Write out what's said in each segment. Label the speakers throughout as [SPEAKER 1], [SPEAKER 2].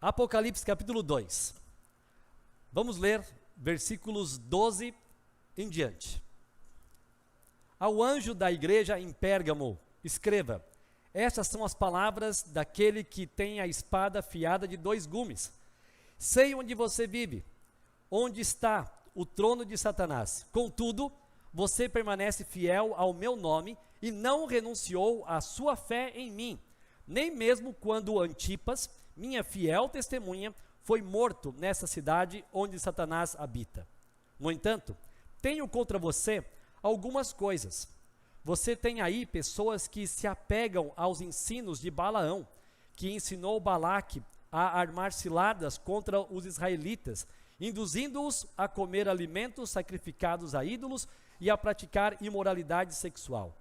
[SPEAKER 1] Apocalipse capítulo 2. Vamos ler versículos 12 em diante. Ao anjo da igreja em Pérgamo, escreva: estas são as palavras daquele que tem a espada afiada de 2 gumes. Sei onde você vive, onde está o trono de Satanás. Contudo, você permanece fiel ao meu nome e não renunciou à sua fé em mim, nem mesmo quando Antipas, minha fiel testemunha, foi morto nessa cidade onde Satanás habita. No entanto, tenho contra você algumas coisas. Você tem aí pessoas que se apegam aos ensinos de Balaão, que ensinou Balaque a armar ciladas contra os israelitas, induzindo-os a comer alimentos sacrificados a ídolos e a praticar imoralidade sexual.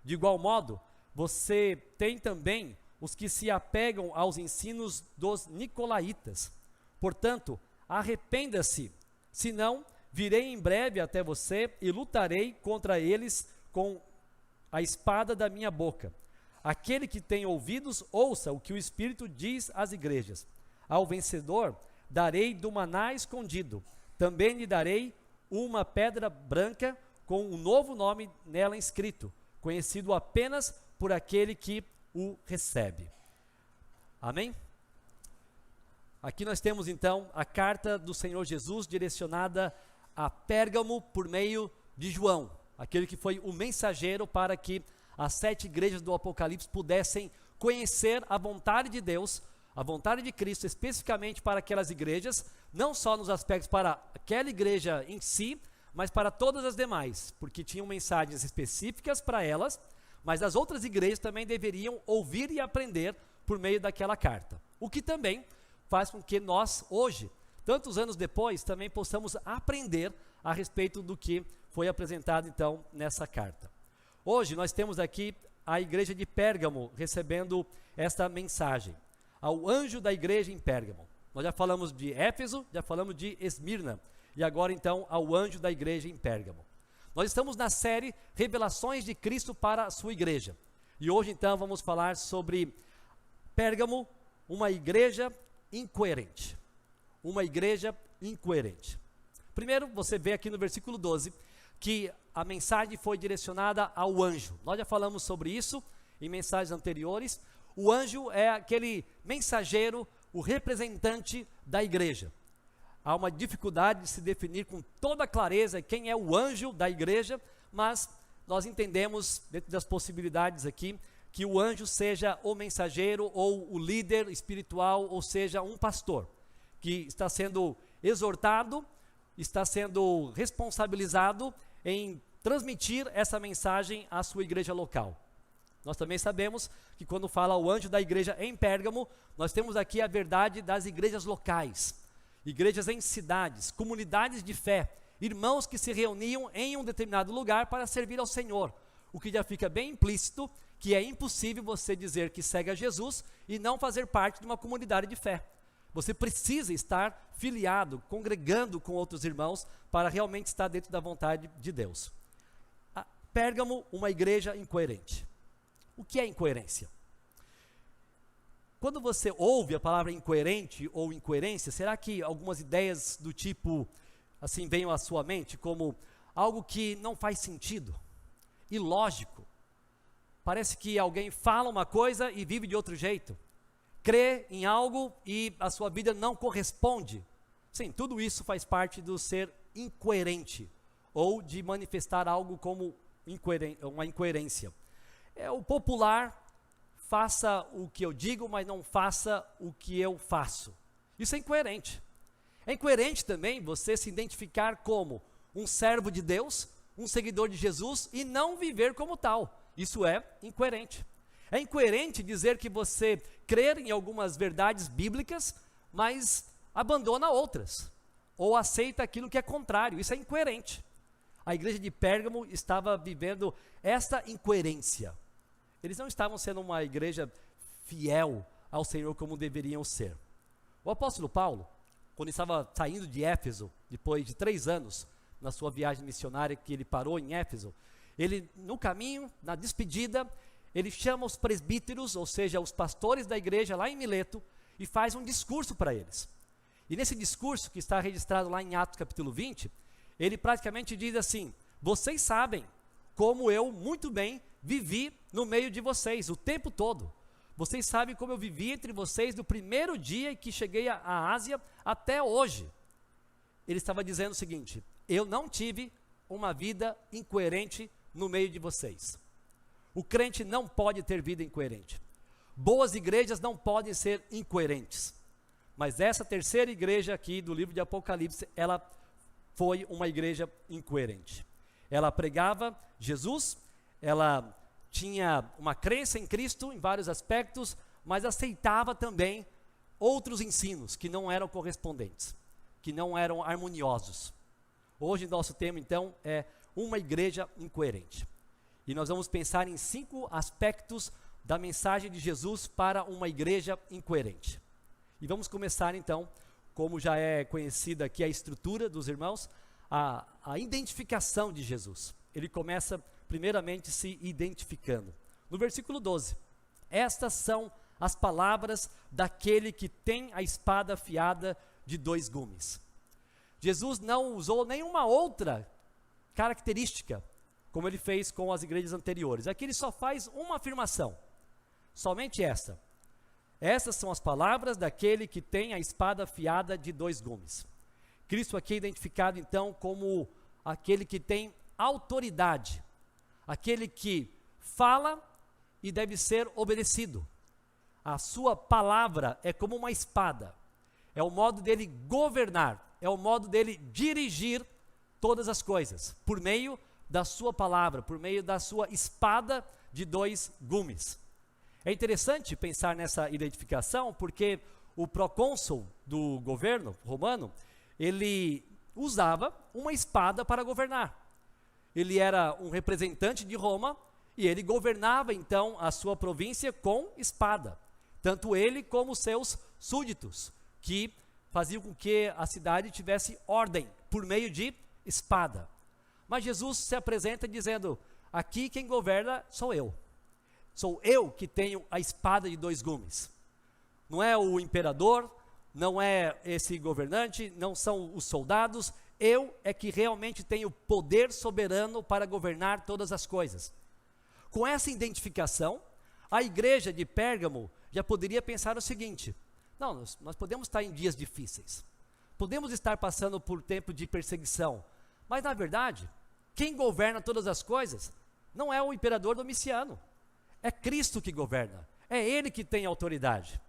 [SPEAKER 1] De igual modo, você tem também os que se apegam aos ensinos dos nicolaítas. Portanto, arrependa-se, senão virei em breve até você e lutarei contra eles com a espada da minha boca. Aquele que tem ouvidos, ouça o que o Espírito diz às igrejas. Ao vencedor, darei do maná escondido. Também lhe darei uma pedra branca com um novo nome nela inscrito, conhecido apenas por aquele que o recebe. Amém? Aqui nós temos então a carta do Senhor Jesus direcionada a Pérgamo por meio de João, aquele que foi o mensageiro para que as 7 igrejas do Apocalipse pudessem conhecer a vontade de Deus, a vontade de Cristo, especificamente para aquelas igrejas, não só nos aspectos para aquela igreja em si, mas para todas as demais, porque tinham mensagens específicas para elas, mas as outras igrejas também deveriam ouvir e aprender por meio daquela carta. O que também faz com que nós, hoje, tantos anos depois, também possamos aprender a respeito do que foi apresentado então nessa carta. Hoje nós temos aqui a igreja de Pérgamo recebendo esta mensagem, ao anjo da igreja em Pérgamo. Nós já falamos de Éfeso, já falamos de Esmirna, e agora então ao anjo da igreja em Pérgamo. Nós estamos na série Revelações de Cristo para a sua igreja. E hoje então vamos falar sobre Pérgamo, uma igreja incoerente. Uma igreja incoerente. Primeiro, você vê aqui no versículo 12, que a mensagem foi direcionada ao anjo. Nós já falamos sobre isso em mensagens anteriores. O anjo é aquele mensageiro, o representante da igreja. Há uma dificuldade de se definir com toda clareza quem é o anjo da igreja, mas nós entendemos, dentro das possibilidades aqui, que o anjo seja o mensageiro ou o líder espiritual, ou seja, um pastor, que está sendo exortado, está sendo responsabilizado em transmitir essa mensagem à sua igreja local. Nós também sabemos que quando fala o anjo da igreja em Pérgamo, nós temos aqui a verdade das igrejas locais. Igrejas em cidades, comunidades de fé, irmãos que se reuniam em um determinado lugar para servir ao Senhor, o que já fica bem implícito que é impossível você dizer que segue a Jesus e não fazer parte de uma comunidade de fé. Você precisa estar filiado, congregando com outros irmãos para realmente estar dentro da vontade de Deus. Pérgamo, uma igreja incoerente. O que é incoerência? Quando você ouve a palavra incoerente ou incoerência, será que algumas ideias do tipo, assim, vêm à sua mente, como algo que não faz sentido, ilógico? Parece que alguém fala uma coisa e vive de outro jeito, crê em algo e a sua vida não corresponde. Sim, tudo isso faz parte do ser incoerente, ou de manifestar algo como uma incoerência. É o popular: faça o que eu digo, mas não faça o que eu faço. Isso é incoerente. É incoerente também você se identificar como um servo de Deus, um seguidor de Jesus, e não viver como tal. Isso é incoerente. É incoerente dizer que você crê em algumas verdades bíblicas, mas abandona outras, ou aceita aquilo que é contrário. Isso é incoerente. A igreja de Pérgamo estava vivendo esta incoerência. Eles não estavam sendo uma igreja fiel ao Senhor como deveriam ser. O apóstolo Paulo, quando estava saindo de Éfeso, depois de 3 anos, na sua viagem missionária que ele parou em Éfeso, ele, no caminho, na despedida, ele chama os presbíteros, ou seja, os pastores da igreja lá em Mileto, e faz um discurso para eles. E nesse discurso, que está registrado lá em Atos capítulo 20, ele praticamente diz assim: vocês sabem como eu muito bem vivi no meio de vocês, o tempo todo. Vocês sabem como eu vivi entre vocês do primeiro dia que cheguei à Ásia até hoje. Ele estava dizendo o seguinte: eu não tive uma vida incoerente no meio de vocês. O crente não pode ter vida incoerente. Boas igrejas não podem ser incoerentes. Mas essa terceira igreja aqui do livro de Apocalipse, ela foi uma igreja incoerente. Ela pregava Jesus, ela tinha uma crença em Cristo em vários aspectos, mas aceitava também outros ensinos que não eram correspondentes, que não eram harmoniosos. Hoje nosso tema então é uma igreja incoerente. E nós vamos pensar em 5 aspectos da mensagem de Jesus para uma igreja incoerente. E vamos começar então, como já é conhecida aqui a estrutura dos irmãos, a identificação de Jesus. Ele começa primeiramente se identificando. No versículo 12, estas são as palavras daquele que tem a espada afiada de 2 gumes. Jesus não usou nenhuma outra característica, como ele fez com as igrejas anteriores. Aqui ele só faz uma afirmação, somente esta. Essas são as palavras daquele que tem a espada afiada de 2 gumes. Cristo aqui é identificado então como aquele que tem autoridade, aquele que fala e deve ser obedecido. A sua palavra é como uma espada, é o modo dele governar, é o modo dele dirigir todas as coisas, por meio da sua palavra, por meio da sua espada de 2 gumes. É interessante pensar nessa identificação, porque o procônsul do governo romano, ele usava uma espada para governar. Ele era um representante de Roma e ele governava então a sua província com espada. Tanto ele como seus súditos, que faziam com que a cidade tivesse ordem por meio de espada. Mas Jesus se apresenta dizendo: aqui quem governa sou eu. Sou eu que tenho a espada de 2 gumes. Não é o imperador, não é esse governante, não são os soldados. Eu é que realmente tenho poder soberano para governar todas as coisas. Com essa identificação, a igreja de Pérgamo já poderia pensar o seguinte: não, nós podemos estar em dias difíceis, podemos estar passando por tempo de perseguição, mas na verdade, quem governa todas as coisas não é o imperador Domiciano, é Cristo que governa, é Ele que tem autoridade.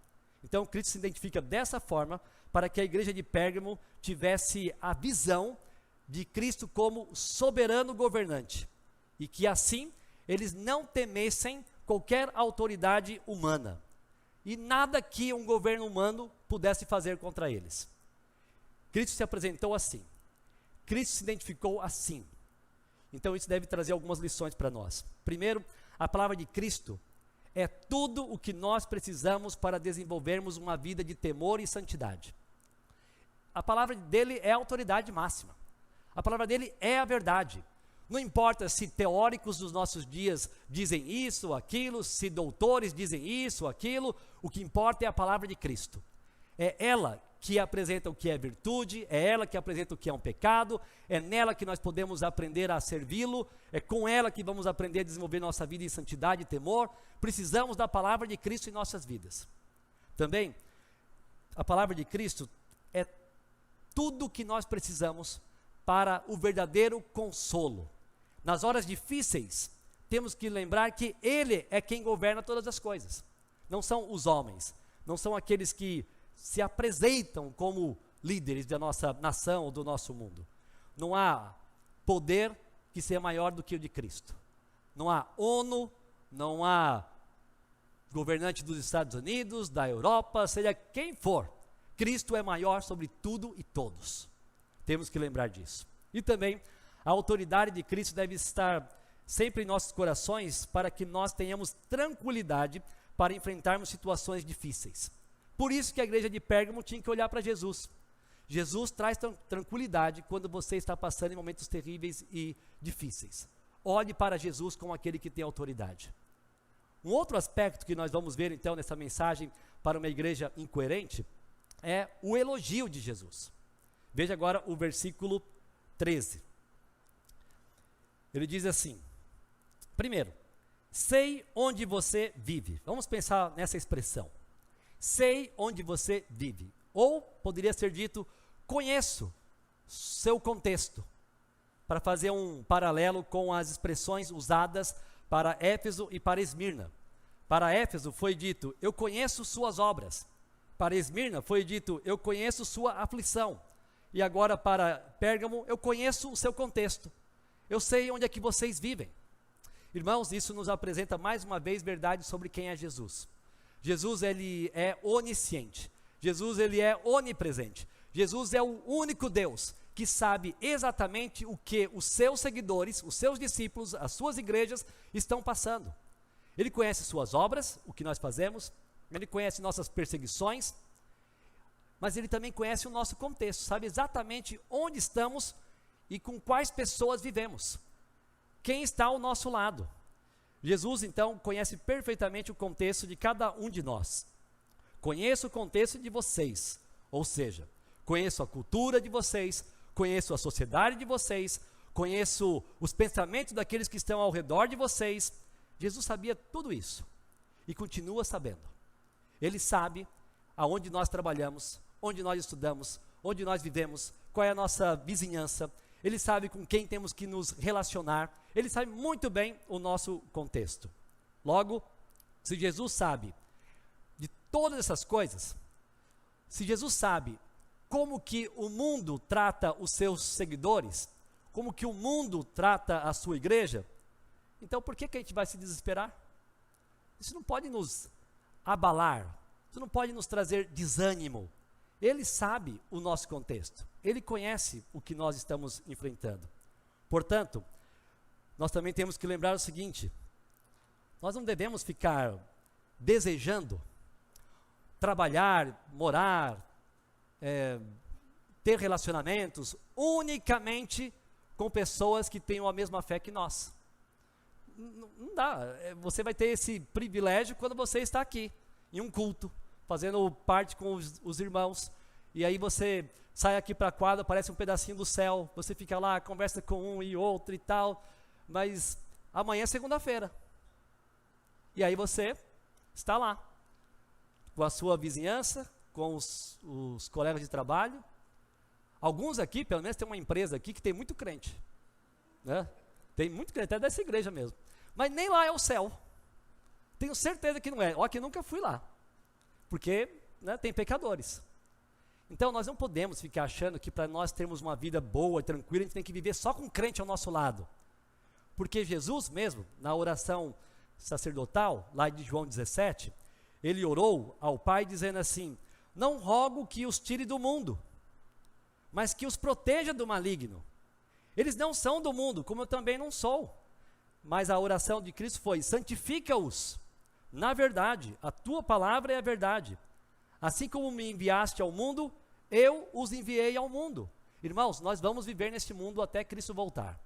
[SPEAKER 1] Então Cristo se identifica dessa forma para que a igreja de Pérgamo tivesse a visão de Cristo como soberano governante, e que assim eles não temessem qualquer autoridade humana, e nada que um governo humano pudesse fazer contra eles. Cristo se apresentou assim, Cristo se identificou assim. Então isso deve trazer algumas lições para nós. Primeiro, a palavra de Cristo é tudo o que nós precisamos para desenvolvermos uma vida de temor e santidade. A palavra dele é a autoridade máxima. A palavra dele é a verdade. Não importa se teóricos dos nossos dias dizem isso ou aquilo, se doutores dizem isso ou aquilo, o que importa é a palavra de Cristo. É ela que apresenta o que é virtude, é ela que apresenta o que é um pecado, é nela que nós podemos aprender a servi-lo, é com ela que vamos aprender a desenvolver nossa vida em santidade e temor. Precisamos da palavra de Cristo em nossas vidas. Também, a palavra de Cristo é tudo o que nós precisamos para o verdadeiro consolo. Nas horas difíceis, temos que lembrar que Ele é quem governa todas as coisas. Não são os homens, não são aqueles que se apresentam como líderes da nossa nação ou do nosso mundo. Não há poder que seja maior do que o de Cristo. Não há ONU, não há governante dos Estados Unidos, da Europa, seja quem for. Cristo é maior sobre tudo e todos. Temos que lembrar disso. E também, a autoridade de Cristo deve estar sempre em nossos corações para que nós tenhamos tranquilidade para enfrentarmos situações difíceis. Por isso que a igreja de Pérgamo tinha que olhar para Jesus. Jesus traz tranquilidade quando você está passando em momentos terríveis e difíceis. Olhe para Jesus como aquele que tem autoridade. Um outro aspecto que nós vamos ver então nessa mensagem para uma igreja incoerente é o elogio de Jesus. Veja agora o versículo 13. Ele diz assim: primeiro, sei onde você vive. Vamos pensar nessa expressão. Sei onde você vive. Ou poderia ser dito, conheço seu contexto. Para fazer um paralelo com as expressões usadas para Éfeso e para Esmirna. Para Éfeso foi dito, eu conheço suas obras. Para Esmirna foi dito, eu conheço sua aflição. E agora para Pérgamo, eu conheço o seu contexto. Eu sei onde é que vocês vivem. Irmãos, isso nos apresenta mais uma vez verdade sobre quem é Jesus. Jesus, ele é onisciente. Jesus, ele é onipresente. Jesus é o único Deus que sabe exatamente o que os seus seguidores, os seus discípulos, as suas igrejas estão passando. Ele conhece suas obras, o que nós fazemos, ele conhece nossas perseguições, mas ele também conhece o nosso contexto, sabe exatamente onde estamos e com quais pessoas vivemos. Quem está ao nosso lado. Jesus, então, conhece perfeitamente o contexto de cada um de nós. Conheço o contexto de vocês, ou seja, conheço a cultura de vocês, conheço a sociedade de vocês, conheço os pensamentos daqueles que estão ao redor de vocês. Jesus sabia tudo isso e continua sabendo. Ele sabe aonde nós trabalhamos, onde nós estudamos, onde nós vivemos, qual é a nossa vizinhança. Ele sabe com quem temos que nos relacionar. Ele sabe muito bem o nosso contexto. Logo, se Jesus sabe de todas essas coisas, se Jesus sabe como que o mundo trata os seus seguidores, como que o mundo trata a sua igreja, então por que a gente vai se desesperar? Isso não pode nos abalar, isso não pode nos trazer desânimo. Ele sabe o nosso contexto, ele conhece o que nós estamos enfrentando. Portanto, nós também temos que lembrar o seguinte: nós não devemos ficar desejando trabalhar, morar, ter relacionamentos unicamente com pessoas que tenham a mesma fé que nós. Não dá, você vai ter esse privilégio quando você está aqui, em um culto, fazendo parte com os irmãos, e aí você sai aqui para a quadra, parece um pedacinho do céu, você fica lá, conversa com um e outro e tal, mas amanhã é segunda-feira, e aí você está lá, com a sua vizinhança, com os colegas de trabalho. Alguns aqui, pelo menos tem uma empresa aqui que tem muito crente, né? Tem muito crente, até dessa igreja mesmo, mas nem lá é o céu, tenho certeza que não é, ó, que nunca fui lá, porque, né, tem pecadores. Então nós não podemos ficar achando que para nós termos uma vida boa e tranquila, a gente tem que viver só com crente ao nosso lado, porque Jesus mesmo, na oração sacerdotal, lá de João 17, ele orou ao Pai dizendo assim: não rogo que os tire do mundo, mas que os proteja do maligno. Eles não são do mundo, como eu também não sou. Mas a oração de Cristo foi: santifica-os na verdade, a tua palavra é a verdade. Assim como me enviaste ao mundo, eu os enviei ao mundo. Irmãos, nós vamos viver neste mundo até Cristo voltar.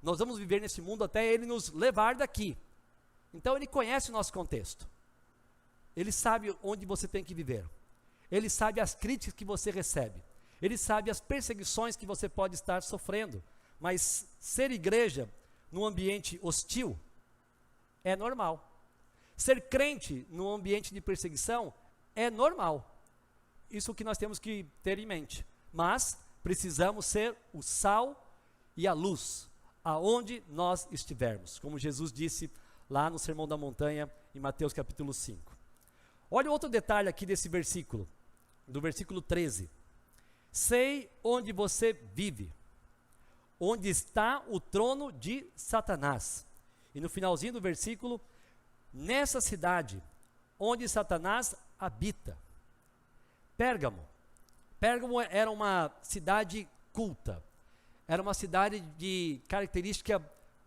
[SPEAKER 1] Nós vamos viver nesse mundo até Ele nos levar daqui. Então Ele conhece o nosso contexto. Ele sabe onde você tem que viver. Ele sabe as críticas que você recebe. Ele sabe as perseguições que você pode estar sofrendo. Mas ser igreja num ambiente hostil é normal. Ser crente num ambiente de perseguição é normal. Isso é o que nós temos que ter em mente. Mas precisamos ser o sal e a luz aonde nós estivermos, como Jesus disse lá no Sermão da Montanha, em Mateus capítulo 5. Olha outro detalhe aqui desse versículo, do versículo 13. Sei onde você vive, onde está o trono de Satanás. E no finalzinho do versículo, nessa cidade onde Satanás habita. Pérgamo. Pérgamo era uma cidade culta, era uma cidade de característica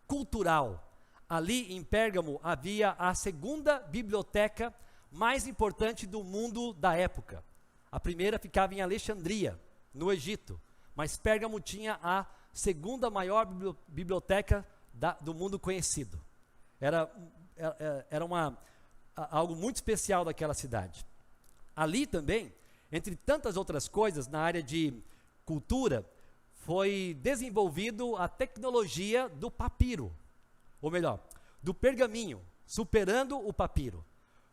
[SPEAKER 1] cultural. Ali em Pérgamo havia a segunda biblioteca mais importante do mundo da época. A primeira ficava em Alexandria, no Egito, mas Pérgamo tinha a segunda maior biblioteca do mundo conhecido. Era algo muito especial daquela cidade. Ali também, entre tantas outras coisas, na área de cultura, foi desenvolvido a tecnologia do papiro, ou melhor, do pergaminho, superando o papiro.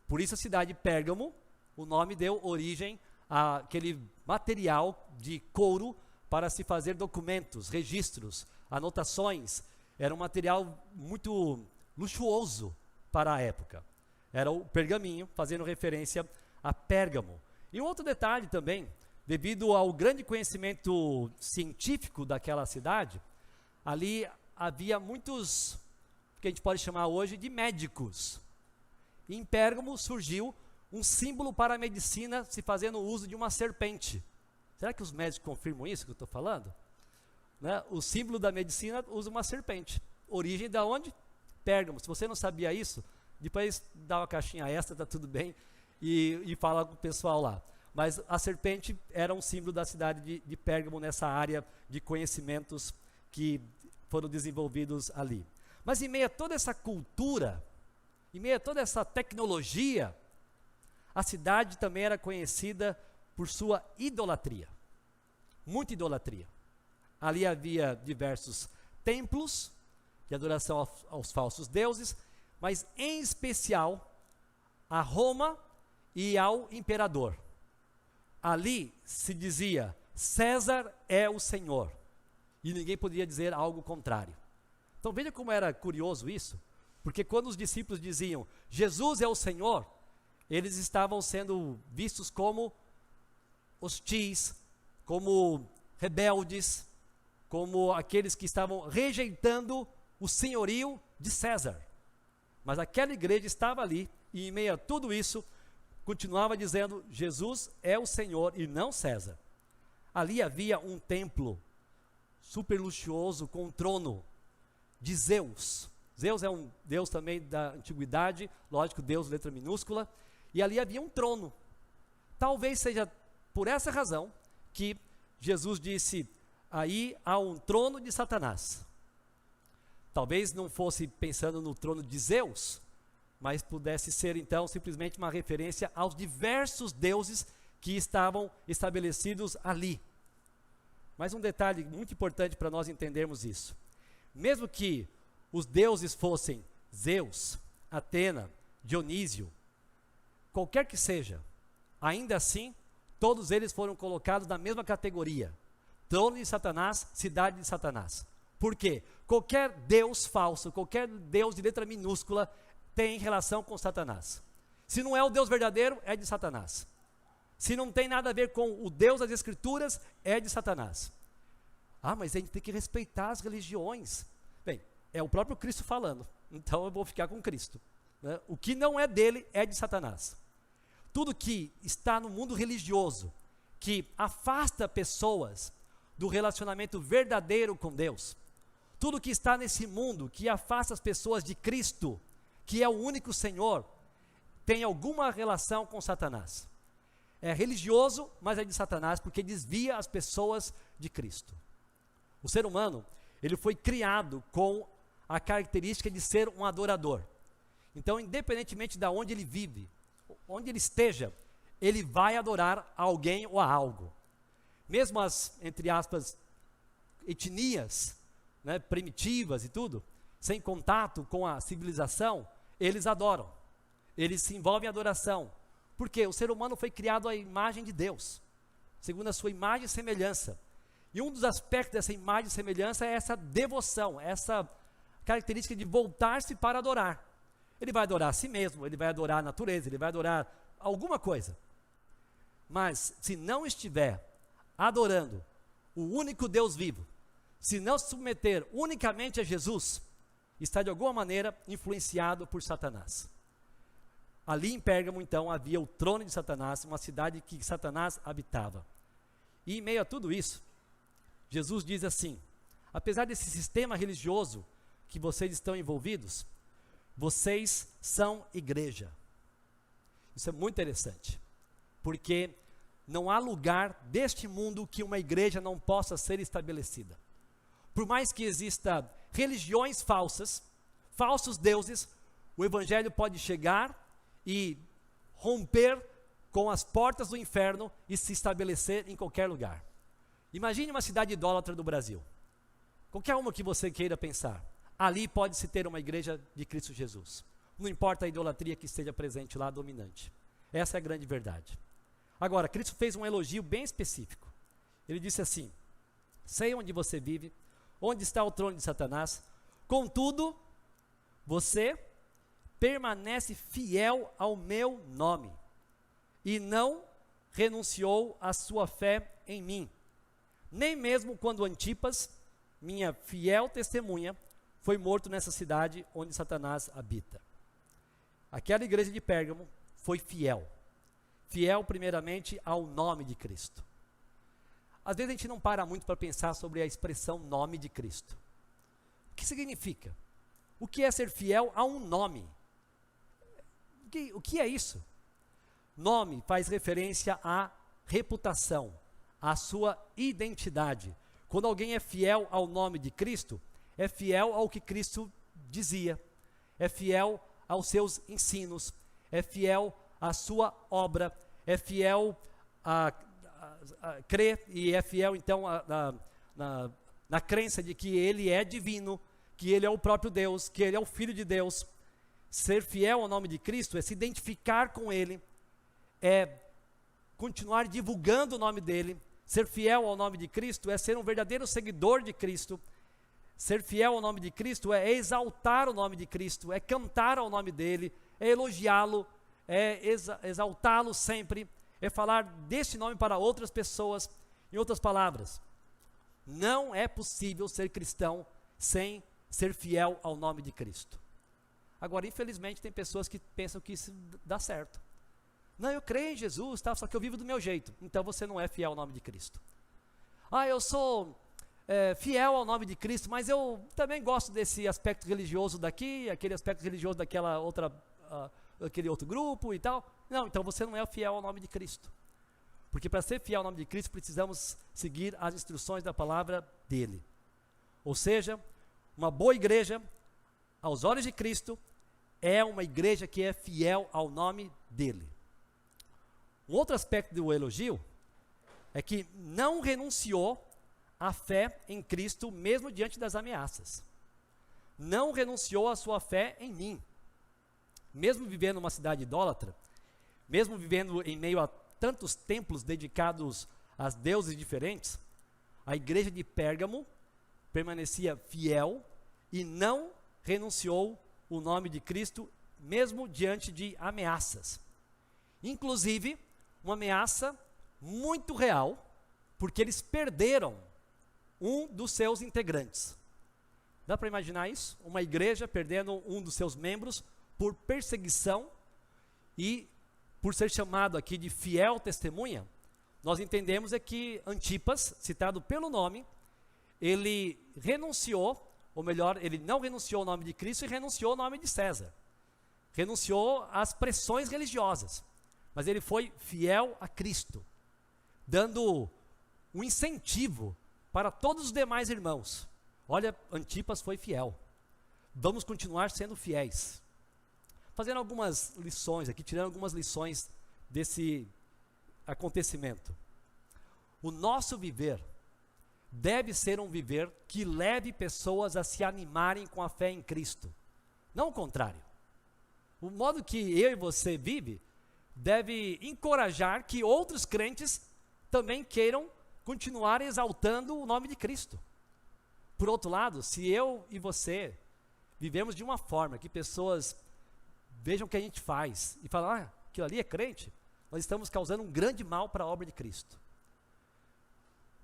[SPEAKER 1] Por isso a cidade de Pérgamo, o nome deu origem àquele material de couro para se fazer documentos, registros, anotações. Era um material muito luxuoso para a época. Era o pergaminho, fazendo referência a Pérgamo. E um outro detalhe também, devido ao grande conhecimento científico daquela cidade, ali havia muitos, que a gente pode chamar hoje de médicos. E em Pérgamo surgiu um símbolo para a medicina se fazendo uso de uma serpente. Será que os médicos confirmam isso que eu estou falando? Né? O símbolo da medicina usa uma serpente. Origem da onde? Pérgamo. Se você não sabia isso, depois dá uma caixinha extra, está tudo bem, e fala com o pessoal lá. Mas a serpente era um símbolo da cidade de Pérgamo, nessa área de conhecimentos que foram desenvolvidos ali. Mas em meio a toda essa cultura, em meio a toda essa tecnologia, a cidade também era conhecida por sua idolatria. Muita idolatria. Ali havia diversos templos de adoração aos falsos deuses, mas em especial a Roma e ao imperador. Ali se dizia, César é o Senhor, e ninguém podia dizer algo contrário. Então veja como era curioso isso, porque quando os discípulos diziam, Jesus é o Senhor, eles estavam sendo vistos como hostis, como rebeldes, como aqueles que estavam rejeitando o senhorio de César. Mas aquela igreja estava ali, e em meio a tudo isso, continuava dizendo, Jesus é o Senhor e não César. Ali havia um templo super luxuoso com um trono de Zeus. Zeus é um deus também da antiguidade, lógico, Deus letra minúscula, e ali havia um trono. Talvez seja por essa razão que Jesus disse, aí há um trono de Satanás. Talvez não fosse pensando no trono de Zeus, mas pudesse ser então simplesmente uma referência aos diversos deuses que estavam estabelecidos ali. Mas um detalhe muito importante para nós entendermos isso. Mesmo que os deuses fossem Zeus, Atena, Dionísio, qualquer que seja, ainda assim, todos eles foram colocados na mesma categoria. Trono de Satanás, cidade de Satanás. Por quê? Qualquer deus falso, qualquer deus de letra minúscula, tem relação com Satanás. Se não é o Deus verdadeiro, é de Satanás. Se não tem nada a ver com o Deus das Escrituras, é de Satanás. Ah, mas a gente tem que respeitar as religiões. Bem, é o próprio Cristo falando, então eu vou ficar com Cristo. Né? O que não é dele é de Satanás. Tudo que está no mundo religioso, que afasta pessoas do relacionamento verdadeiro com Deus, tudo que está nesse mundo que afasta as pessoas de Cristo, que é o único Senhor, tem alguma relação com Satanás. É religioso, mas é de Satanás, porque desvia as pessoas de Cristo. O ser humano, ele foi criado com a característica de ser um adorador. Então, independentemente de onde ele vive, onde ele esteja, ele vai adorar a alguém ou a algo. Mesmo as, entre aspas, etnias, né, primitivas e tudo, sem contato com a civilização, eles adoram, eles se envolvem em adoração, porque o ser humano foi criado à imagem de Deus, segundo a sua imagem e semelhança, e um dos aspectos dessa imagem e semelhança é essa devoção, essa característica de voltar-se para adorar. Ele vai adorar a si mesmo, ele vai adorar a natureza, ele vai adorar alguma coisa, mas se não estiver adorando o único Deus vivo, se não se submeter unicamente a Jesus, está de alguma maneira influenciado por Satanás. Ali em Pérgamo, então, havia o trono de Satanás, uma cidade que Satanás habitava. E em meio a tudo isso, Jesus diz assim, apesar desse sistema religioso que vocês estão envolvidos, vocês são igreja. Isso é muito interessante, porque não há lugar deste mundo que uma igreja não possa ser estabelecida. Por mais que exista religiões falsas, falsos deuses, o evangelho pode chegar e romper com as portas do inferno e se estabelecer em qualquer lugar. Imagine uma cidade idólatra do Brasil. Qualquer uma que você queira pensar. Ali pode-se ter uma igreja de Cristo Jesus. Não importa a idolatria que esteja presente lá, dominante. Essa é a grande verdade. Agora, Cristo fez um elogio bem específico. Ele disse assim: sei onde você vive, onde está o trono de Satanás, contudo, você permanece fiel ao meu nome e não renunciou à sua fé em mim, nem mesmo quando Antipas, minha fiel testemunha, foi morto nessa cidade onde Satanás habita. Aquela igreja de Pérgamo foi fiel primeiramente ao nome de Cristo. Às vezes a gente não para muito para pensar sobre a expressão nome de Cristo. O que significa? O que é ser fiel a um nome? O que é isso? Nome faz referência à reputação, à sua identidade. Quando alguém é fiel ao nome de Cristo, é fiel ao que Cristo dizia, é fiel aos seus ensinos, é fiel à sua obra, é fiel a crer e é fiel então na crença de que Ele é divino, que Ele é o próprio Deus, que Ele é o Filho de Deus. Ser fiel ao nome de Cristo é se identificar com Ele, é continuar divulgando o nome dEle. Ser fiel ao nome de Cristo é ser um verdadeiro seguidor de Cristo. Ser fiel ao nome de Cristo é exaltar o nome de Cristo, é cantar ao nome dEle, é elogiá-lo, é exaltá-lo sempre, é falar deste nome para outras pessoas. Em outras palavras, não é possível ser cristão sem ser fiel ao nome de Cristo. Agora, infelizmente, tem pessoas que pensam que isso dá certo. Não, eu creio em Jesus, tá, só que eu vivo do meu jeito. Então você não é fiel ao nome de Cristo. Eu sou fiel ao nome de Cristo, mas eu também gosto desse aspecto religioso daqui, aquele aspecto religioso daquela outra, aquele outro grupo e tal. Não, então você não é fiel ao nome de Cristo. Porque para ser fiel ao nome de Cristo, precisamos seguir as instruções da palavra dEle. Ou seja, uma boa igreja, aos olhos de Cristo, é uma igreja que é fiel ao nome dEle. Um outro aspecto do elogio é que não renunciou à fé em Cristo, mesmo diante das ameaças. Não renunciou à sua fé em mim. Mesmo vivendo numa cidade idólatra, mesmo vivendo em meio a tantos templos dedicados a deuses diferentes, a igreja de Pérgamo permanecia fiel e não renunciou o nome de Cristo, mesmo diante de ameaças. Inclusive, uma ameaça muito real, porque eles perderam um dos seus integrantes. Dá para imaginar isso? Uma igreja perdendo um dos seus membros por perseguição e por ser chamado aqui de fiel testemunha. Nós entendemos é que Antipas, citado pelo nome, ele renunciou, ou melhor, ele não renunciou ao nome de Cristo e renunciou ao nome de César. Renunciou às pressões religiosas, mas ele foi fiel a Cristo, dando um incentivo para todos os demais irmãos. Olha, Antipas foi fiel. Vamos continuar sendo fiéis. Fazendo algumas lições aqui, tirando algumas lições desse acontecimento. O nosso viver deve ser um viver que leve pessoas a se animarem com a fé em Cristo. Não o contrário. O modo que eu e você vive deve encorajar que outros crentes também queiram continuar exaltando o nome de Cristo. Por outro lado, se eu e você vivemos de uma forma que pessoas vejam o que a gente faz e falam, aquilo ali é crente, nós estamos causando um grande mal para a obra de Cristo.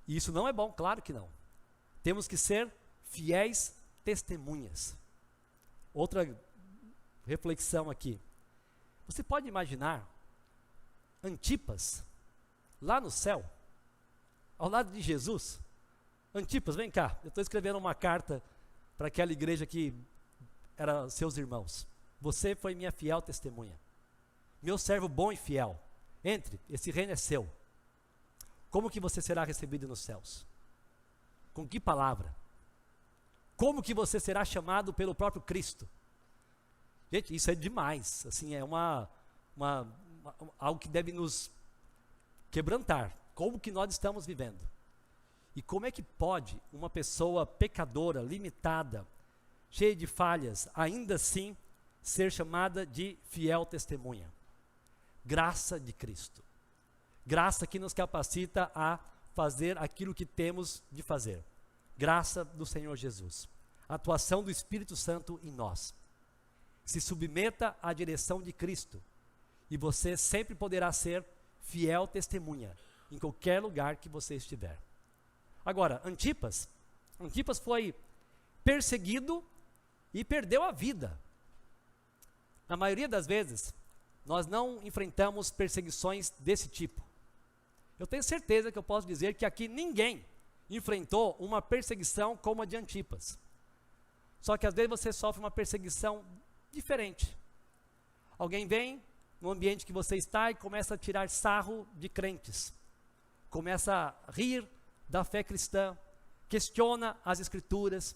[SPEAKER 1] E isso não é bom, claro que não. Temos que ser fiéis testemunhas. Outra reflexão aqui. Você pode imaginar Antipas lá no céu, ao lado de Jesus? Antipas, vem cá, eu estou escrevendo uma carta para aquela igreja que era seus irmãos. Você foi minha fiel testemunha, meu servo bom e fiel. Entre, esse reino é seu. Como que você será recebido nos céus? Com que palavra? Como que você será chamado pelo próprio Cristo? Gente, isso é demais, assim, é uma algo que deve nos quebrantar. Como que nós estamos vivendo? E como é que pode uma pessoa pecadora, limitada, cheia de falhas, ainda assim ser chamada de fiel testemunha? Graça de Cristo. Graça que nos capacita a fazer aquilo que temos de fazer. Graça do Senhor Jesus. A atuação do Espírito Santo em nós. Se submeta à direção de Cristo e você sempre poderá ser fiel testemunha em qualquer lugar que você estiver. Agora, Antipas foi perseguido e perdeu a vida. Na maioria das vezes, nós não enfrentamos perseguições desse tipo. Eu tenho certeza que eu posso dizer que aqui ninguém enfrentou uma perseguição como a de Antipas. Só que às vezes você sofre uma perseguição diferente. Alguém vem no ambiente que você está e começa a tirar sarro de crentes. Começa a rir da fé cristã, questiona as escrituras,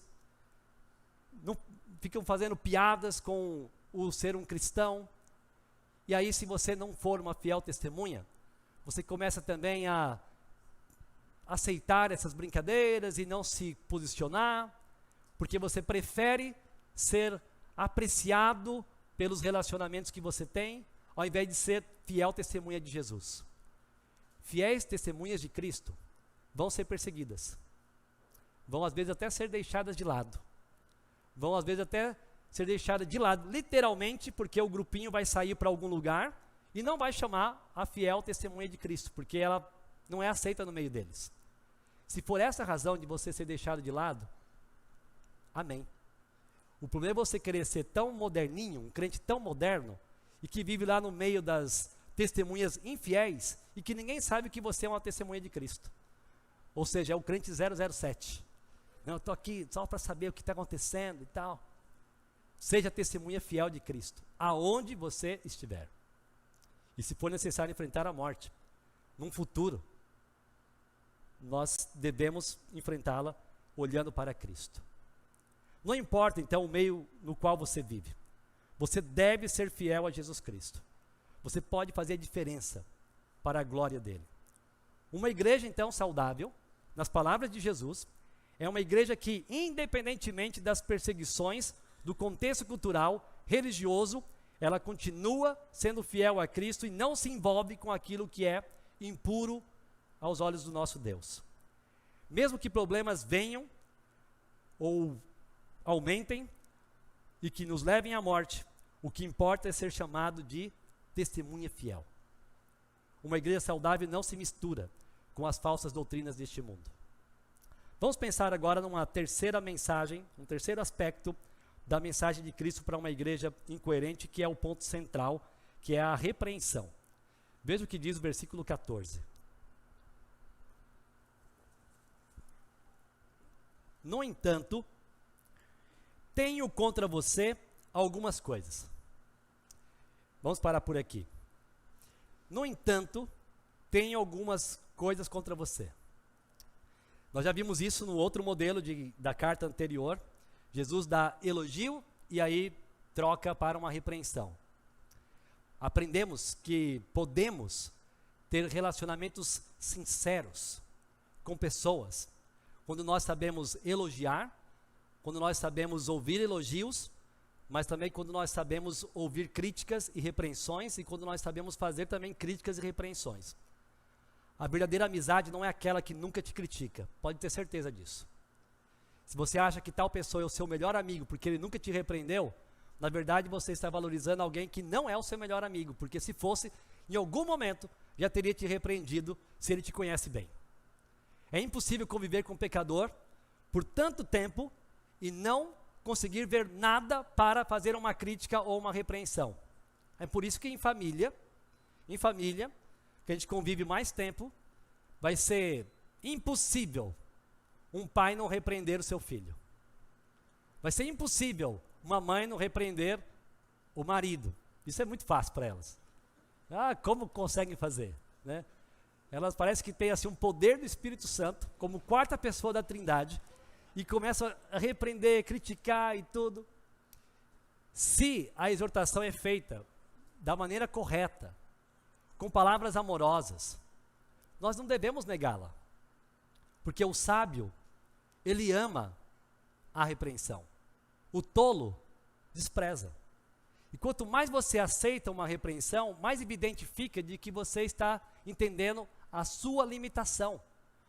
[SPEAKER 1] ficam fazendo piadas com o ser um cristão. E aí, se você não for uma fiel testemunha, você começa também a aceitar essas brincadeiras e não se posicionar, porque você prefere ser apreciado pelos relacionamentos que você tem, ao invés de ser fiel testemunha de Jesus. Fiéis testemunhas de Cristo vão ser perseguidas. Vão às vezes até ser deixadas de lado. Vão às vezes até ser deixadas de lado, literalmente, porque o grupinho vai sair para algum lugar e não vai chamar a fiel testemunha de Cristo, porque ela não é aceita no meio deles. Se for essa a razão de você ser deixado de lado, amém. O problema é você querer ser tão moderninho, um crente tão moderno, e que vive lá no meio das testemunhas infiéis, e que ninguém sabe que você é uma testemunha de Cristo. Ou seja, é o crente 007. Não, eu estou aqui só para saber o que está acontecendo e tal. Seja testemunha fiel de Cristo, aonde você estiver. E se for necessário enfrentar a morte, num futuro, nós devemos enfrentá-la olhando para Cristo. Não importa então o meio no qual você vive, você deve ser fiel a Jesus Cristo. Você pode fazer a diferença para a glória dele. Uma igreja então saudável, nas palavras de Jesus, é uma igreja que, independentemente das perseguições, do contexto cultural, religioso, ela continua sendo fiel a Cristo e não se envolve com aquilo que é impuro aos olhos do nosso Deus. Mesmo que problemas venham ou aumentem e que nos levem à morte, o que importa é ser chamado de testemunha fiel. Uma igreja saudável não se mistura com as falsas doutrinas deste mundo. Vamos pensar agora numa terceira mensagem, um terceiro aspecto da mensagem de Cristo para uma igreja incoerente, que é o ponto central, que é a repreensão. Veja o que diz o versículo 14. No entanto, tenho contra você algumas coisas. Vamos parar por aqui. No entanto, tenho algumas coisas contra você. Nós já vimos isso no outro modelo da carta anterior. Jesus dá elogio e aí troca para uma repreensão. Aprendemos que podemos ter relacionamentos sinceros com pessoas quando nós sabemos elogiar, quando nós sabemos ouvir elogios, mas também quando nós sabemos ouvir críticas e repreensões, e quando nós sabemos fazer também críticas e repreensões. A verdadeira amizade não é aquela que nunca te critica, pode ter certeza disso. Se você acha que tal pessoa é o seu melhor amigo porque ele nunca te repreendeu, na verdade você está valorizando alguém que não é o seu melhor amigo, porque se fosse, em algum momento, já teria te repreendido se ele te conhece bem. É impossível conviver com um pecador por tanto tempo e não conseguir ver nada para fazer uma crítica ou uma repreensão. É por isso que em família, que a gente convive mais tempo, vai ser impossível um pai não repreender o seu filho. Vai ser impossível uma mãe não repreender o marido. Isso é muito fácil para elas. Como conseguem fazer, né? Elas parecem que têm assim, um poder do Espírito Santo, como quarta pessoa da Trindade, e começam a repreender, criticar e tudo. Se a exortação é feita da maneira correta, com palavras amorosas. Nós não devemos negá-la, porque o sábio, ele ama a repreensão. O tolo despreza. E quanto mais você aceita uma repreensão, mais evidente fica de que você está entendendo a sua limitação.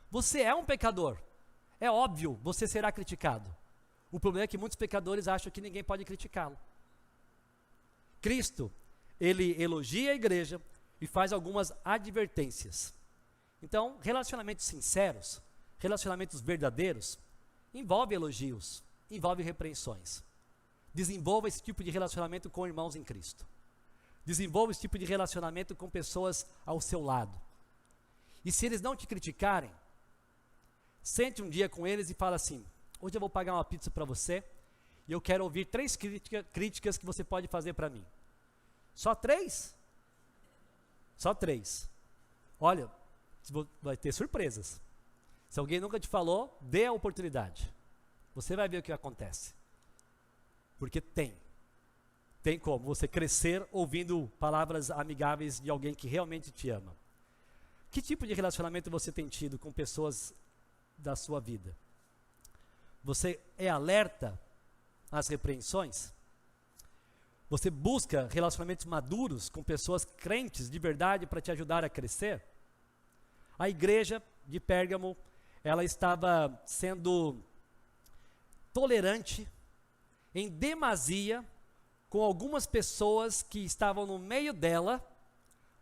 [SPEAKER 1] Você é um pecador. É óbvio, você será criticado. O problema é que muitos pecadores acham que ninguém pode criticá-lo. Cristo, ele elogia a igreja e faz algumas advertências. Então, relacionamentos sinceros, relacionamentos verdadeiros, envolve elogios, envolve repreensões. Desenvolva esse tipo de relacionamento com irmãos em Cristo. Desenvolva esse tipo de relacionamento com pessoas ao seu lado. E se eles não te criticarem, sente um dia com eles e fala assim: hoje eu vou pagar uma pizza para você e eu quero ouvir 3 críticas que você pode fazer para mim. Só 3? Só 3. Olha, vai ter surpresas. Se alguém nunca te falou, dê a oportunidade. Você vai ver o que acontece. Porque tem como você crescer ouvindo palavras amigáveis de alguém que realmente te ama. Que tipo de relacionamento você tem tido com pessoas da sua vida? Você é alerta às repreensões? Você busca relacionamentos maduros com pessoas crentes de verdade para te ajudar a crescer? A igreja de Pérgamo, ela estava sendo tolerante em demasia com algumas pessoas que estavam no meio dela,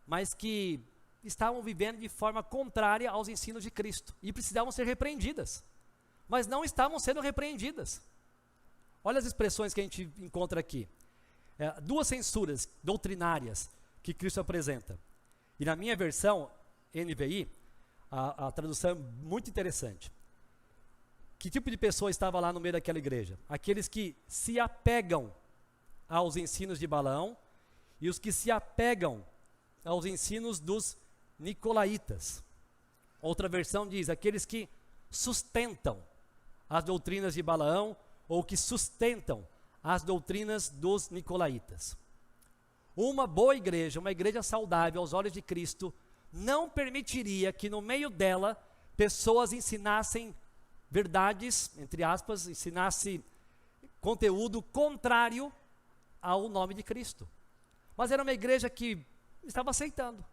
[SPEAKER 1] mas que estavam vivendo de forma contrária aos ensinos de Cristo e precisavam ser repreendidas, mas não estavam sendo repreendidas. Olha as expressões que a gente encontra aqui. 2 censuras doutrinárias que Cristo apresenta. E na minha versão, NVI, a tradução é muito interessante. Que tipo de pessoa estava lá no meio daquela igreja? Aqueles que se apegam aos ensinos de Balaão e os que se apegam aos ensinos dos nicolaítas. Outra versão diz, aqueles que sustentam as doutrinas de Balaão ou que sustentam as doutrinas dos nicolaítas. Uma boa igreja, uma igreja saudável aos olhos de Cristo, não permitiria que no meio dela pessoas ensinassem verdades, entre aspas, ensinasse conteúdo contrário ao nome de Cristo. Mas era uma igreja que estava aceitando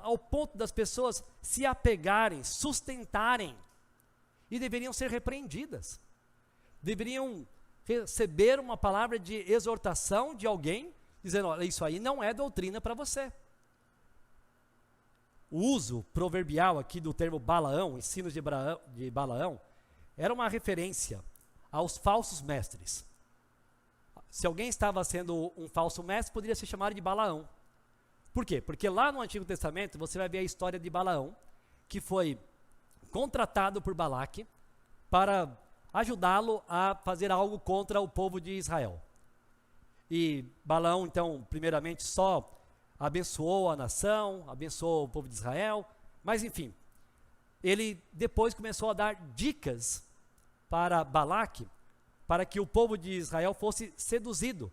[SPEAKER 1] ao ponto das pessoas se apegarem, sustentarem, e deveriam ser repreendidas. Deveriam receber uma palavra de exortação de alguém, dizendo, olha, isso aí não é doutrina para você. O uso proverbial aqui do termo Balaão, ensinos de Balaão, era uma referência aos falsos mestres. Se alguém estava sendo um falso mestre, poderia ser chamado de Balaão. Por quê? Porque lá no Antigo Testamento você vai ver a história de Balaão, que foi contratado por Balaque para ajudá-lo a fazer algo contra o povo de Israel. E Balaão, então, primeiramente só abençoou a nação, abençoou o povo de Israel, mas enfim, ele depois começou a dar dicas para Balaque, para que o povo de Israel fosse seduzido,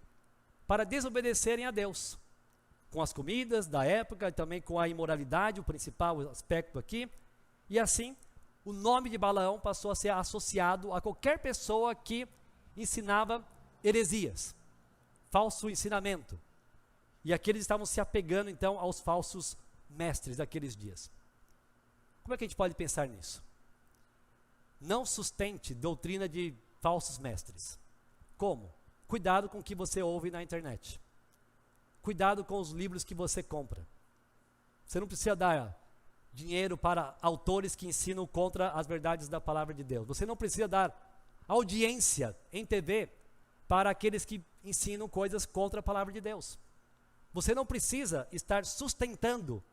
[SPEAKER 1] para desobedecerem a Deus, com as comidas da época, e também com a imoralidade, o principal aspecto aqui, e assim, o nome de Balaão passou a ser associado a qualquer pessoa que ensinava heresias, falso ensinamento. E aqueles estavam se apegando então aos falsos mestres daqueles dias. Como é que a gente pode pensar nisso? Não sustente doutrina de falsos mestres. Como? Cuidado com o que você ouve na internet. Cuidado com os livros que você compra. Você não precisa dar dinheiro para autores que ensinam contra as verdades da palavra de Deus. Você não precisa dar audiência em TV para aqueles que ensinam coisas contra a palavra de Deus. Você não precisa estar sustentando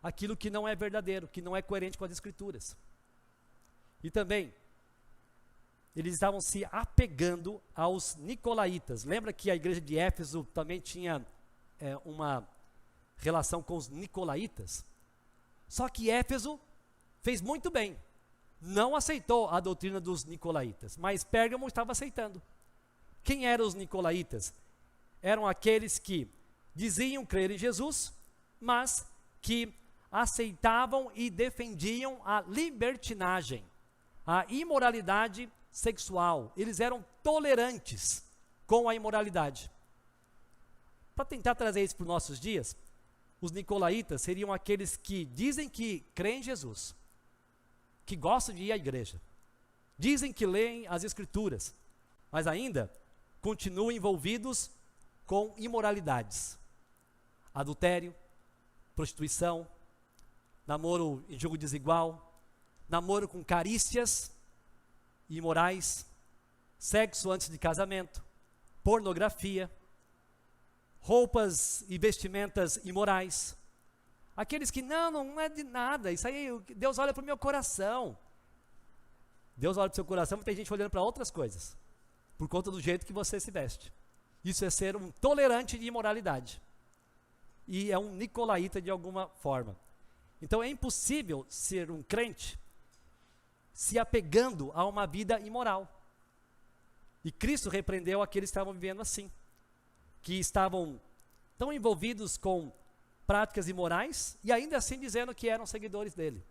[SPEAKER 1] aquilo que não é verdadeiro, que não é coerente com as Escrituras. E também, eles estavam se apegando aos nicolaítas. Lembra que a igreja de Éfeso também tinha uma relação com os nicolaítas? Só que Éfeso fez muito bem. Não aceitou a doutrina dos nicolaítas, mas Pérgamo estava aceitando. Quem eram os nicolaítas? Eram aqueles que diziam crer em Jesus, mas que aceitavam e defendiam a libertinagem, a imoralidade sexual. Eles eram tolerantes com a imoralidade. Para tentar trazer isso para os nossos dias, os nicolaítas seriam aqueles que dizem que creem em Jesus, que gostam de ir à igreja, dizem que leem as Escrituras, mas ainda continuam envolvidos com imoralidades, adultério, prostituição, namoro em jogo desigual, namoro com carícias imorais, sexo antes de casamento, pornografia, roupas e vestimentas imorais. Aqueles que, não é de nada, isso aí, Deus olha para o meu coração. Deus olha para o seu coração, mas tem gente olhando para outras coisas, por conta do jeito que você se veste. Isso é ser um tolerante de imoralidade. E é um nicolaíta de alguma forma. Então é impossível ser um crente se apegando a uma vida imoral. E Cristo repreendeu aqueles que estavam vivendo assim, que estavam tão envolvidos com práticas imorais e ainda assim dizendo que eram seguidores dele.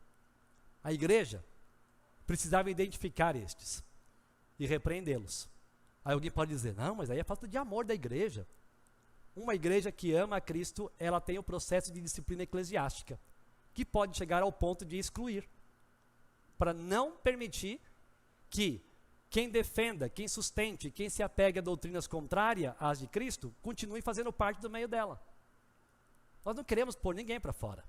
[SPEAKER 1] A igreja precisava identificar estes e repreendê-los. Aí alguém pode dizer, não, mas aí é falta de amor da igreja. Uma igreja que ama a Cristo, ela tem o processo de disciplina eclesiástica, que pode chegar ao ponto de excluir, para não permitir que quem defenda, quem sustente, quem se apegue a doutrinas contrárias às de Cristo, continue fazendo parte do meio dela. Nós não queremos pôr ninguém para fora.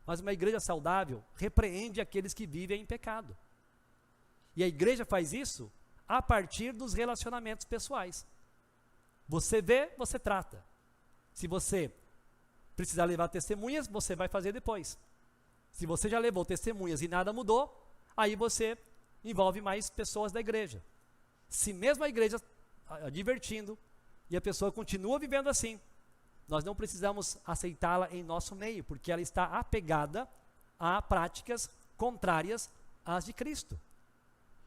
[SPEAKER 1] Mas uma igreja saudável repreende aqueles que vivem em pecado. E a igreja faz isso a partir dos relacionamentos pessoais. Você vê, você trata. Se você precisar levar testemunhas, você vai fazer depois. Se você já levou testemunhas e nada mudou, aí você envolve mais pessoas da igreja. Se mesmo a igreja advertindo e a pessoa continua vivendo assim, nós não precisamos aceitá-la em nosso meio, porque ela está apegada a práticas contrárias às de Cristo.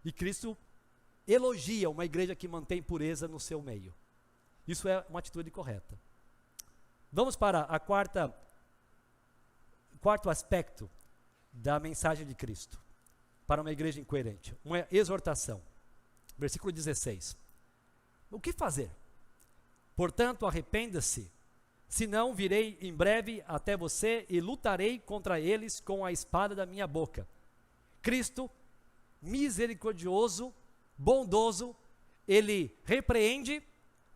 [SPEAKER 1] E Cristo elogia uma igreja que mantém pureza no seu meio. Isso é uma atitude correta. Vamos para o quarto aspecto da mensagem de Cristo para uma igreja incoerente, uma exortação. Versículo 16. O que fazer? Portanto, arrependa-se, senão virei em breve até você e lutarei contra eles com a espada da minha boca. Cristo, misericordioso, bondoso, ele repreende,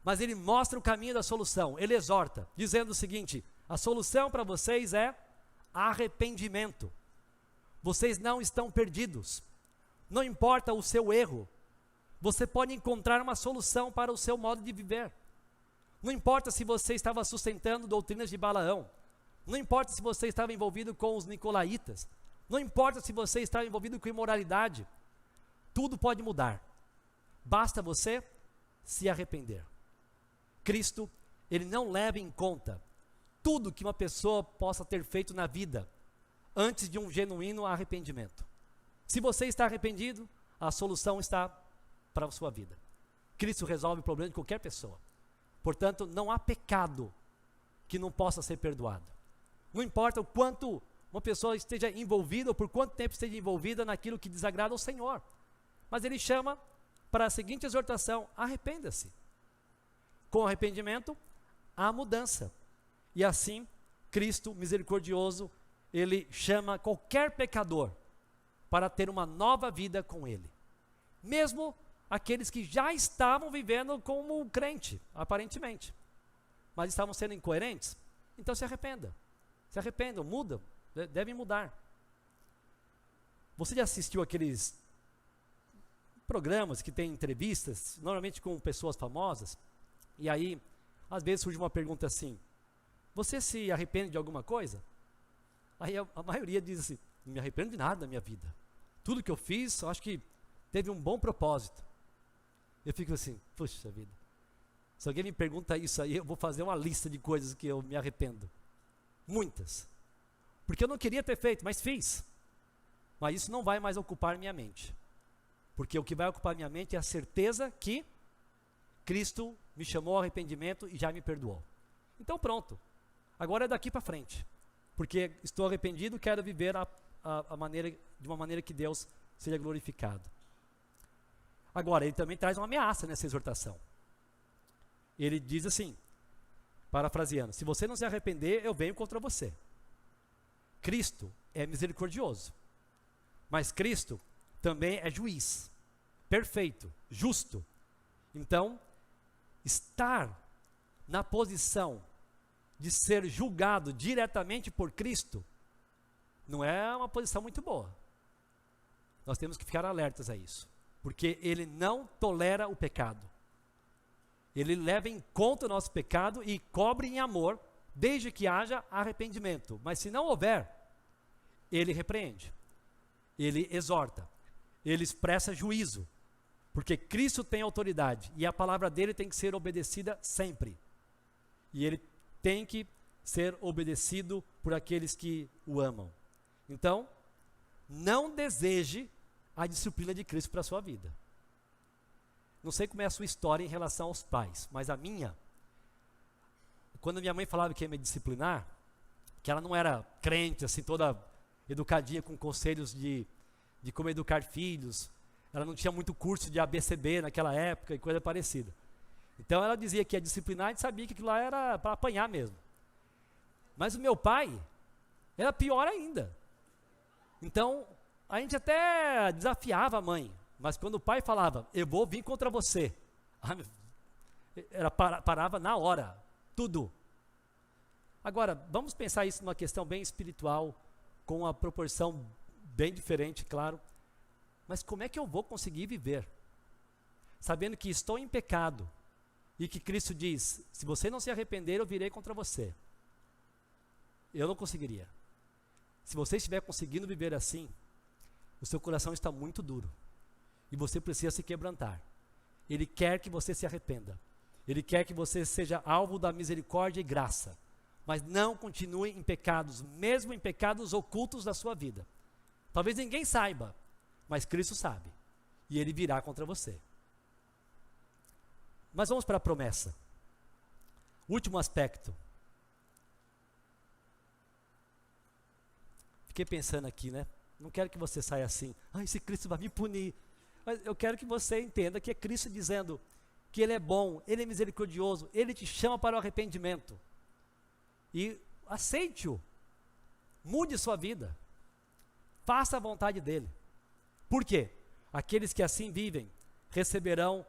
[SPEAKER 1] mas ele mostra o caminho da solução. Ele exorta, dizendo o seguinte: a solução para vocês é arrependimento. Vocês não estão perdidos. Não importa o seu erro, você pode encontrar uma solução para o seu modo de viver. Não importa se você estava sustentando doutrinas de Balaão, não importa se você estava envolvido com os nicolaítas, não importa se você estava envolvido com imoralidade, tudo pode mudar. Basta você se arrepender. Cristo, ele não leva em conta tudo que uma pessoa possa ter feito na vida antes de um genuíno arrependimento. Se você está arrependido, a solução está para a sua vida. Cristo resolve o problema de qualquer pessoa. Portanto, não há pecado que não possa ser perdoado. Não importa o quanto uma pessoa esteja envolvida ou por quanto tempo esteja envolvida naquilo que desagrada ao Senhor. Mas ele chama para a seguinte exortação: arrependa-se. Com arrependimento, há mudança. E assim, Cristo misericordioso, ele chama qualquer pecador para ter uma nova vida com ele. Mesmo aqueles que já estavam vivendo como crente, aparentemente, mas estavam sendo incoerentes, então se arrependam, mudam, devem mudar. Você já assistiu aqueles programas que tem entrevistas, normalmente com pessoas famosas, e aí, às vezes surge uma pergunta assim: você se arrepende de alguma coisa? Aí a maioria diz assim: não me arrependo de nada da minha vida. Tudo que eu fiz, eu acho que teve um bom propósito. Eu fico assim, puxa vida. Se alguém me pergunta isso aí, eu vou fazer uma lista de coisas que eu me arrependo. Muitas. Porque eu não queria ter feito, mas fiz. Mas isso não vai mais ocupar minha mente. Porque o que vai ocupar minha mente é a certeza que Cristo me chamou ao arrependimento e já me perdoou. Então pronto. Agora é daqui para frente, porque estou arrependido, quero viver de uma maneira que Deus seja glorificado. Agora, ele também traz uma ameaça nessa exortação. Ele diz assim, parafraseando: se você não se arrepender, eu venho contra você. Cristo é misericordioso, mas Cristo também é juiz, perfeito, justo. Então, estar na posição de ser julgado diretamente por Cristo não é uma posição muito boa. Nós temos que ficar alertas a isso, porque Ele não tolera o pecado. Ele leva em conta o nosso pecado e cobre em amor, desde que haja arrependimento. Mas se não houver, Ele repreende, Ele exorta, Ele expressa juízo, porque Cristo tem autoridade e a palavra dele tem que ser obedecida sempre. E Ele tem que ser obedecido por aqueles que o amam. Então, não deseje a disciplina de Cristo para a sua vida. Não sei como é a sua história em relação aos pais, mas a minha, quando minha mãe falava que ia me disciplinar, que ela não era crente, assim, toda educadinha com conselhos de como educar filhos, ela não tinha muito curso de ABCB naquela época e coisa parecida. Então ela dizia que ia disciplinar, a gente sabia que aquilo lá era para apanhar mesmo. Mas o meu pai era pior ainda. Então a gente até desafiava a mãe, mas quando o pai falava, eu vou vir contra você, parava na hora, tudo. Agora, vamos pensar isso numa questão bem espiritual, com uma proporção bem diferente, claro. Mas como é que eu vou conseguir viver sabendo que estou em pecado e que Cristo diz, se você não se arrepender, eu virei contra você? Eu não conseguiria. Se você estiver conseguindo viver assim, o seu coração está muito duro e você precisa se quebrantar. Ele quer que você se arrependa. Ele quer que você seja alvo da misericórdia e graça, mas não continue em pecados, mesmo em pecados ocultos da sua vida. Talvez ninguém saiba, mas Cristo sabe, e Ele virá contra você. Mas vamos para a promessa. Último aspecto. Fiquei pensando aqui, né? Não quero que você saia assim, esse Cristo vai me punir. Mas eu quero que você entenda que é Cristo dizendo que Ele é bom, Ele é misericordioso, Ele te chama para o arrependimento. E aceite-o, mude sua vida, faça a vontade dEle. Por quê? Aqueles que assim vivem receberão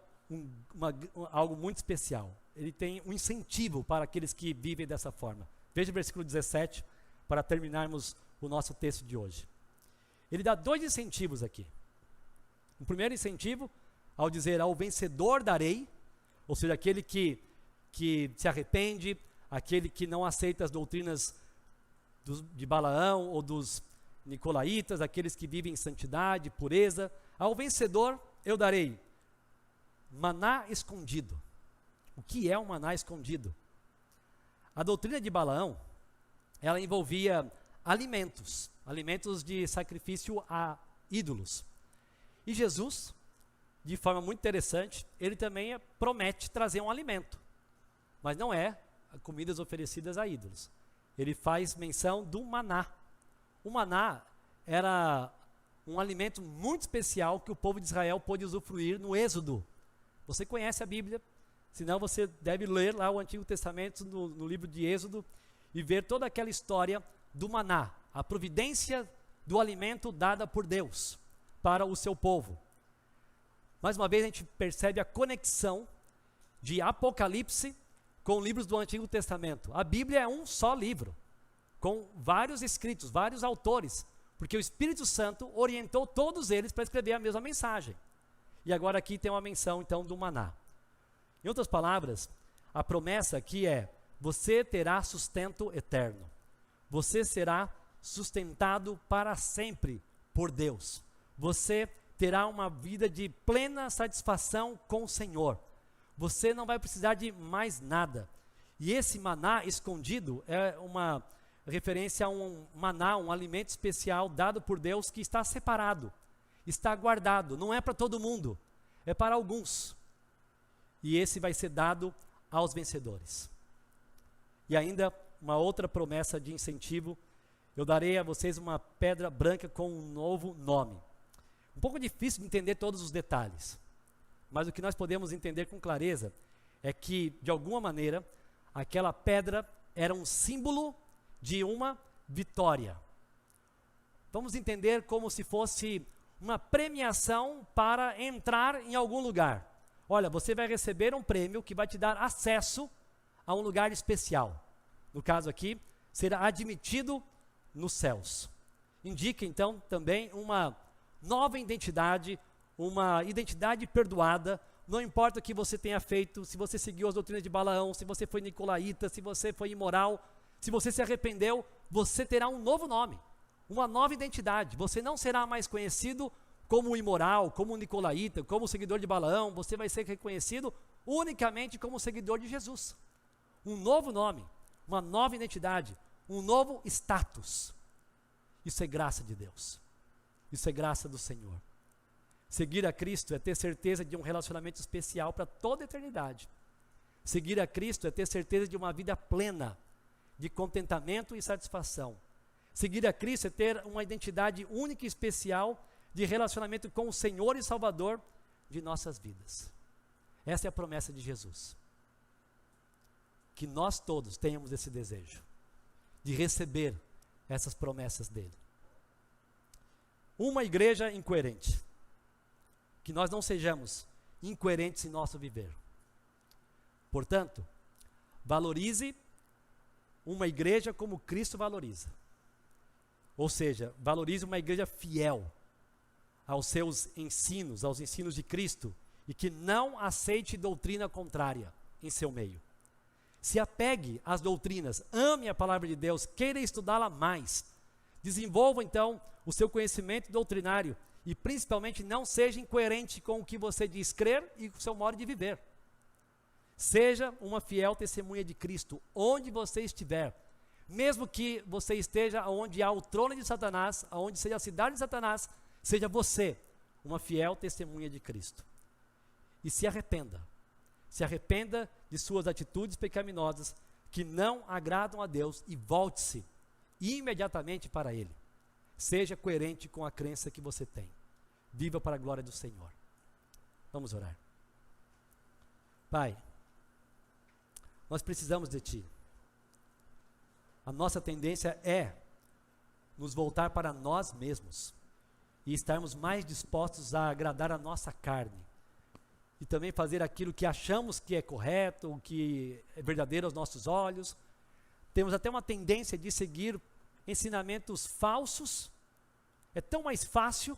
[SPEAKER 1] algo muito especial. Ele tem um incentivo para aqueles que vivem dessa forma. Veja o versículo 17, para terminarmos o nosso texto de hoje. Ele dá 2 incentivos aqui. O primeiro incentivo, ao dizer, ao vencedor darei, ou seja, aquele que se arrepende, aquele que não aceita as doutrinas de Balaão ou dos nicolaítas, aqueles que vivem em santidade, pureza. Ao vencedor eu darei maná escondido. O que é um maná escondido? A doutrina de Balaão, ela envolvia alimentos de sacrifício a ídolos. E Jesus, de forma muito interessante, ele também promete trazer um alimento, mas não é comidas oferecidas a ídolos. Ele faz menção do maná. O maná era um alimento muito especial que o povo de Israel pôde usufruir no Êxodo. Você conhece a Bíblia, senão você deve ler lá o Antigo Testamento no livro de Êxodo e ver toda aquela história do maná, a providência do alimento dada por Deus para o seu povo. Mais uma vez a gente percebe a conexão de Apocalipse com livros do Antigo Testamento. A Bíblia é um só livro, com vários escritos, vários autores, porque o Espírito Santo orientou todos eles para escrever a mesma mensagem. E agora aqui tem uma menção então do maná. Em outras palavras, a promessa aqui é, você terá sustento eterno. Você será sustentado para sempre por Deus. Você terá uma vida de plena satisfação com o Senhor. Você não vai precisar de mais nada. E esse maná escondido é uma referência a um maná, um alimento especial dado por Deus que está separado, está guardado, não é para todo mundo, é para alguns. E esse vai ser dado aos vencedores. E ainda uma outra promessa de incentivo. Eu darei a vocês uma pedra branca com um novo nome. Um pouco difícil de entender todos os detalhes, mas o que nós podemos entender com clareza é que, de alguma maneira, aquela pedra era um símbolo de uma vitória. Vamos entender como se fosse uma premiação para entrar em algum lugar. Olha, você vai receber um prêmio que vai te dar acesso a um lugar especial. No caso aqui, será admitido nos céus. Indica então também uma nova identidade, uma identidade perdoada. Não importa o que você tenha feito, se você seguiu as doutrinas de Balaão, se você foi nicolaíta, se você foi imoral, se você se arrependeu, você terá um novo nome, uma nova identidade. Você não será mais conhecido como imoral, como nicolaíta, como seguidor de Balaão. Você vai ser reconhecido unicamente como seguidor de Jesus. Um novo nome, uma nova identidade, um novo status. Isso é graça de Deus. Isso é graça do Senhor. Seguir a Cristo é ter certeza de um relacionamento especial para toda a eternidade. Seguir a Cristo é ter certeza de uma vida plena, de contentamento e satisfação. Seguir a Cristo é ter uma identidade única e especial de relacionamento com o Senhor e Salvador de nossas vidas. Essa é a promessa de Jesus. Que nós todos tenhamos esse desejo de receber essas promessas dele. Uma igreja incoerente. Que nós não sejamos incoerentes em nosso viver. Portanto, valorize uma igreja como Cristo valoriza. Ou seja, valorize uma igreja fiel aos seus ensinos, aos ensinos de Cristo, e que não aceite doutrina contrária em seu meio. Se apegue às doutrinas, ame a palavra de Deus, queira estudá-la mais. Desenvolva então o seu conhecimento doutrinário e principalmente não seja incoerente com o que você diz crer e com o seu modo de viver. Seja uma fiel testemunha de Cristo, onde você estiver. Mesmo que você esteja onde há o trono de Satanás, onde seja a cidade de Satanás, seja você uma fiel testemunha de Cristo. E se arrependa. Se arrependa de suas atitudes pecaminosas que não agradam a Deus e volte-se imediatamente para Ele. Seja coerente com a crença que você tem. Viva para a glória do Senhor. Vamos orar. Pai, nós precisamos de Ti. A nossa tendência é nos voltar para nós mesmos e estarmos mais dispostos a agradar a nossa carne e também fazer aquilo que achamos que é correto, que é verdadeiro aos nossos olhos. Temos até uma tendência de seguir ensinamentos falsos. É tão mais fácil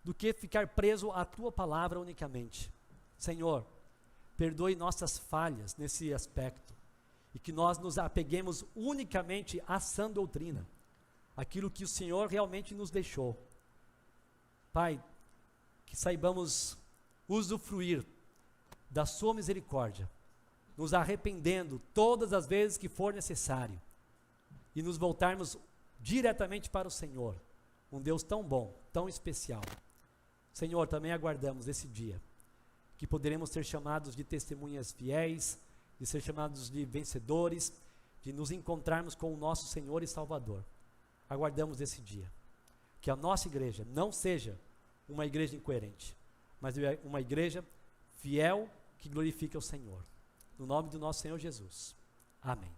[SPEAKER 1] do que ficar preso à Tua palavra unicamente. Senhor, perdoe nossas falhas nesse aspecto e que nós nos apeguemos unicamente à sã doutrina, aquilo que o Senhor realmente nos deixou. Pai, que saibamos usufruir da Sua misericórdia, nos arrependendo todas as vezes que for necessário e nos voltarmos diretamente para o Senhor, um Deus tão bom, tão especial. Senhor, também aguardamos esse dia, que poderemos ser chamados de testemunhas fiéis, de ser chamados de vencedores, de nos encontrarmos com o nosso Senhor e Salvador. Aguardamos esse dia. Que a nossa igreja não seja uma igreja incoerente, mas uma igreja fiel que glorifica o Senhor. No nome do nosso Senhor Jesus. Amém.